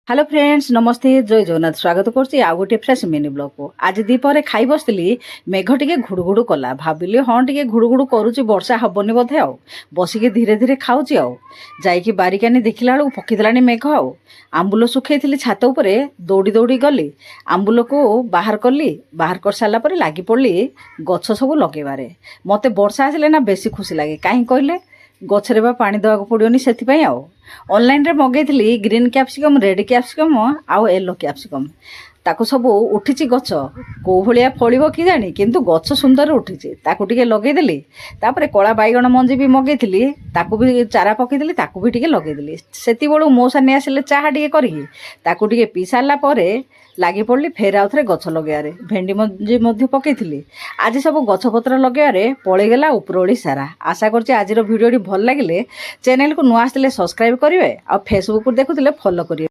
Hello friends नमस्ते जय जगन्नाथ स्वागत करछि आ गोटे फ्रेश मिनी ब्लॉग को आज दीपरे खाई बसली मेघ टिके घुड़ुघुड़ु कला भाविली हाँ टिके घुड़ुघुड़ु करुछि वर्षा हबनी बोधे आउ बसिके धीरे धीरे खाऊछि आउ जाइकी बारिकानी देखिला बेलू पकिदेलानी मेघ आउ आंबुल सुखैथिली छात उपरे दौड़ी दौड़ी गली आंबुल को बाहर कली बाहर कर सारा पर लागी पड़ली गछ सब लगेबारे मते वर्षा आसिले ना बेसी खुशी लागे काहे कहले गछरे बा पानी देवा पड़ोनी से ऑनलाइन रे मगैली ग्रीन कैप्सिकम रेड कैप्सिकम आउ येलो कैप्सिकम ताको सब उठी गछ कौ भाया फल कि जानी किंतु गछ सुंदर उठी ताकू टिके लगेदेली तापर कला बैगण मंजी भी मगैली ताकू भी चारा पकईदेली ताकू भी टिके लगेदेली सेति बेलू मौसा नहीं आसिले चाहा टिके करिकी ताकू टिके पी सारा पर लगी पड़ली फेर आउ थे गछ लगे भेंडी मंजी पकईली आज सब गछपत्र लगे पलैगला उपरओली सारा आशा करछि आज भिडियोटी भल लगे चैनल को नुआ आसले सब्सक्राइब करेंगे आ फेसबुक देखुले फॉलो करेंगे।